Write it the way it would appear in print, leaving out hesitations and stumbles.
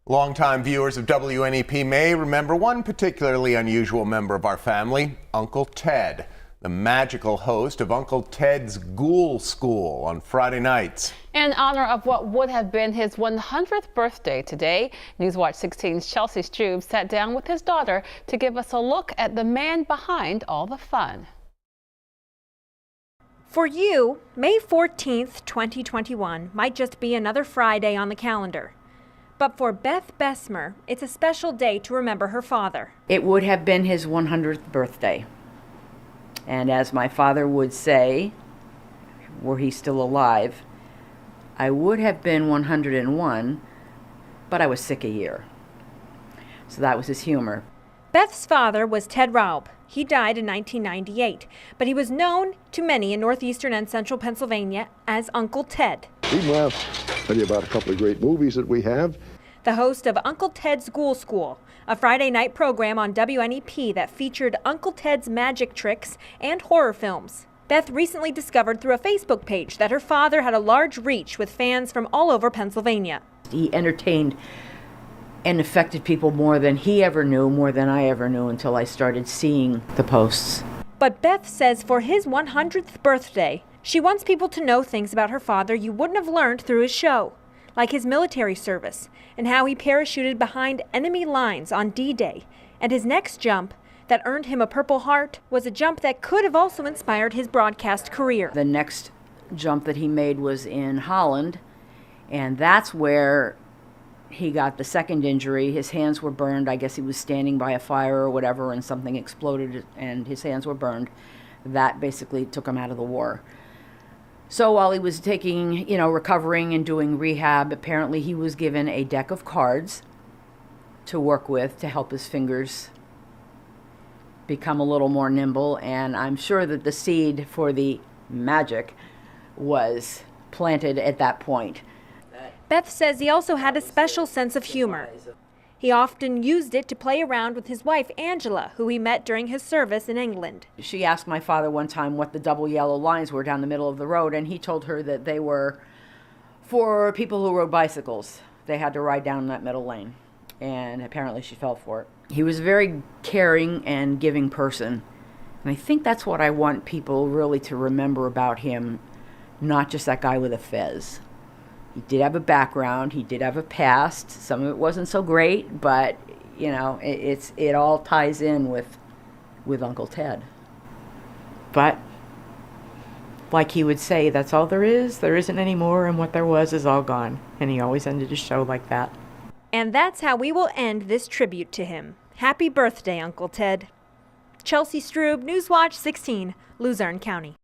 Longtime viewers of WNEP may remember one particularly unusual member of our family, Uncle Ted, the magical host of Uncle Ted's Ghoul School on Friday nights. In honor of what would have been his 100th birthday today, Newswatch 16's Chelsea Strube sat down with his daughter to give us a look at the man behind all the fun. For you, May 14th, 2021 might just be another Friday on the calendar. But for Beth Bessemer, it's a special day to remember her father. It would have been his 100th birthday. And as my father would say, were he still alive, I would have been 101, but I was sick a year. So that was his humor. Beth's father was Ted Raub. He died in 1998, but he was known to many in northeastern and central Pennsylvania as Uncle Ted. Meanwhile, tell you about a couple of great movies that we have. The host of Uncle Ted's Ghoul School, a Friday night program on WNEP that featured Uncle Ted's magic tricks and horror films. Beth recently discovered through a Facebook page that her father had a large reach with fans from all over Pennsylvania. He entertained and affected people more than he ever knew, more than I ever knew until I started seeing the posts. But Beth says for his 100th birthday, she wants people to know things about her father you wouldn't have learned through his show, like his military service and how he parachuted behind enemy lines on D-Day. And his next jump that earned him a Purple Heart was a jump that could have also inspired his broadcast career. The next jump that he made was in Holland, and that's where he got the second injury. His hands were burned. I guess he was standing by a fire or whatever, and something exploded and his hands were burned. That basically took him out of the war. So while he was recovering and doing rehab, apparently he was given a deck of cards to work with to help his fingers become a little more nimble. And I'm sure that the seed for the magic was planted at that point. Beth says he also had a special sense of humor. He often used it to play around with his wife, Angela, who he met during his service in England. She asked my father one time what the double yellow lines were down the middle of the road, and he told her that they were for people who rode bicycles. They had to ride down that middle lane, and apparently she fell for it. He was a very caring and giving person, and I think that's what I want people really to remember about him, not just that guy with a fez. He did have a background, he did have a past. Some of it wasn't so great, but it all ties in with Uncle Ted. But like he would say, that's all there is. There isn't any more, and what there was is all gone. And he always ended his show like that. And that's how we will end this tribute to him. Happy birthday, Uncle Ted. Chelsea Strube, Newswatch 16, Luzerne County.